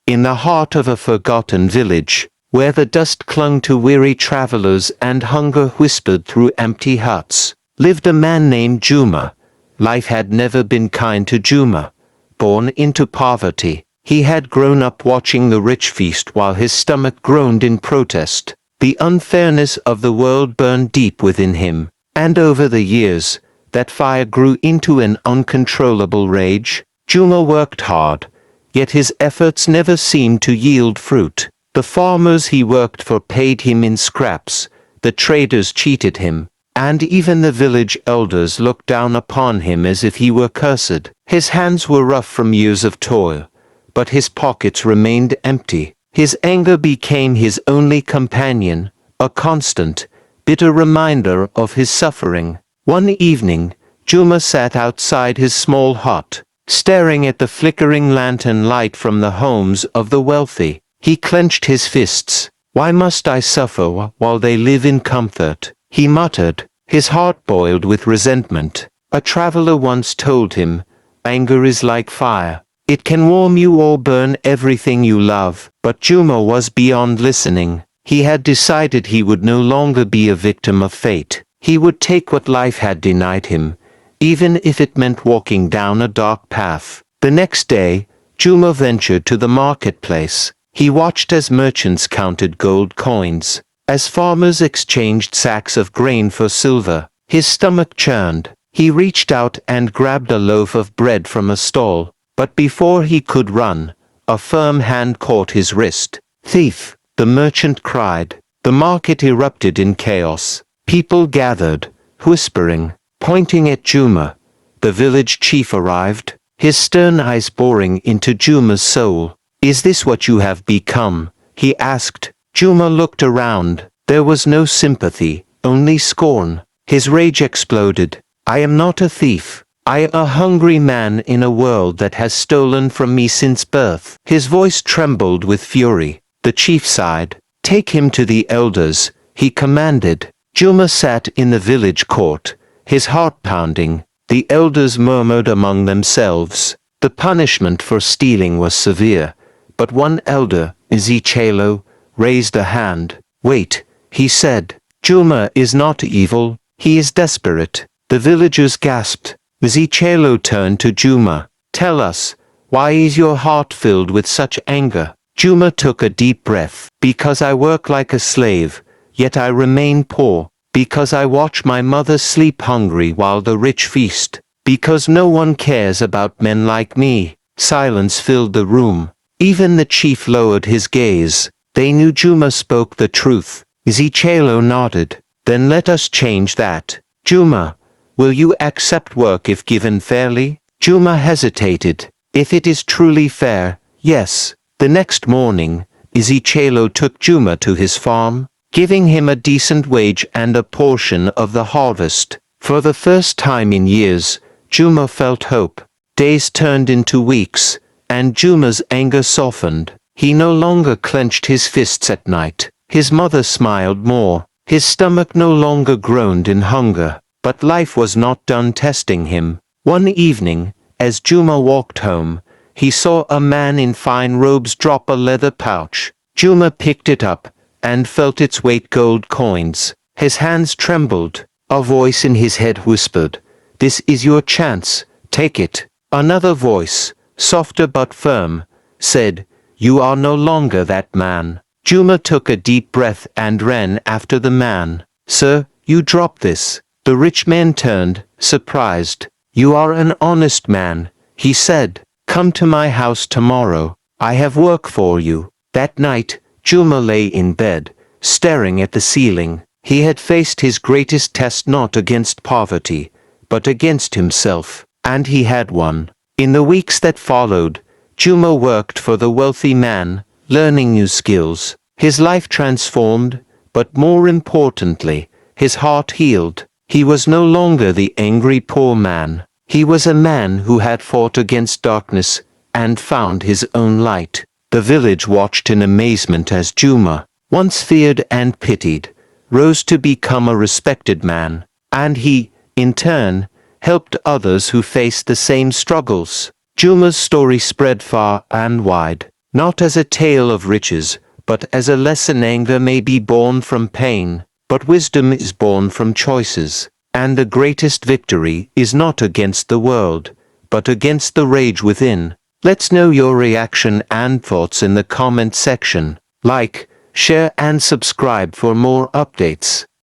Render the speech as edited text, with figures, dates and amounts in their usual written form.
In the heart of a forgotten village, where the dust clung to weary travelers and hunger whispered through empty huts, lived a man named Juma. Life had never been kind to Juma. Born into poverty, he had grown up watching the rich feast while his stomach groaned in protest. The unfairness of the world burned deep within him, and over the years, that fire grew into an uncontrollable rage. Juma worked hard, yet his efforts never seemed to yield fruit. The farmers he worked for paid him in scraps, the traders cheated him, and even the village elders looked down upon him as if he were cursed. His hands were rough from years of toil, but his pockets remained empty. His anger became his only companion, a constant, bitter reminder of his suffering. One evening, Juma sat outside his small hut, staring at the flickering lantern light from the homes of the wealthy. He clenched his fists. "Why must I suffer while they live in comfort?" he muttered. His heart boiled with resentment. A traveler once told him, "Anger is like fire. It can warm you or burn everything you love." But Juma was beyond listening. He had decided he would no longer be a victim of fate. He would take what life had denied him, even if it meant walking down a dark path. The next day, Juma ventured to the marketplace. He watched as merchants counted gold coins, as farmers exchanged sacks of grain for silver. His stomach churned. He reached out and grabbed a loaf of bread from a stall, but before he could run, a firm hand caught his wrist. "Thief!" the merchant cried. The market erupted in chaos. People gathered, whispering, pointing at Juma. The village chief arrived, his stern eyes boring into Juma's soul. "Is this what you have become?" he asked. Juma looked around. There was no sympathy, only scorn. His rage exploded. "I am not a thief. I am a hungry man in a world that has stolen from me since birth." His voice trembled with fury. The chief sighed. "Take him to the elders," he commanded. Juma sat in the village court, his heart pounding. The elders murmured among themselves. The punishment for stealing was severe, but one elder, Ezekielo, raised a hand. "Wait," he said. "Juma is not evil, he is desperate." The villagers gasped. Ezekielo turned to Juma. "Tell us, why is your heart filled with such anger?" Juma took a deep breath. "Because I work like a slave, yet I remain poor. Because I watch my mother sleep hungry while the rich feast. Because no one cares about men like me." Silence filled the room. Even the chief lowered his gaze. They knew Juma spoke the truth. Ezekielo nodded. "Then let us change that. Juma, will you accept work if given fairly?" Juma hesitated. "If it is truly fair, yes." The next morning, Ezekielo took Juma to his farm, giving him a decent wage and a portion of the harvest. For the first time in years, Juma felt hope. Days turned into weeks, and Juma's anger softened. He no longer clenched his fists at night. His mother smiled more. His stomach no longer groaned in hunger. But life was not done testing him. One evening, as Juma walked home, he saw a man in fine robes drop a leather pouch. Juma picked it up, and felt its weight gold coins. His hands trembled. A voice in his head whispered, "This is your chance, take it." Another voice, softer but firm, said, "You are no longer that man." Juma took a deep breath and ran after the man. "Sir, you dropped this." The rich man turned, surprised. "You are an honest man," he said. "Come to my house tomorrow. I have work for you." That night, Juma lay in bed, staring at the ceiling. He had faced his greatest test not against poverty, but against himself, and he had won. In the weeks that followed, Juma worked for the wealthy man, learning new skills. His life transformed, but more importantly, his heart healed. He was no longer the angry poor man. He was a man who had fought against darkness and found his own light. The village watched in amazement as Juma, once feared and pitied, rose to become a respected man, and he, in turn, helped others who faced the same struggles. Juma's story spread far and wide. not as a tale of riches, but as a lesson. Anger may be born from pain, but wisdom is born from choices. And the greatest victory is not against the world, but against the rage within. Let's know your reaction and thoughts in the comment section. Like, share and subscribe for more updates.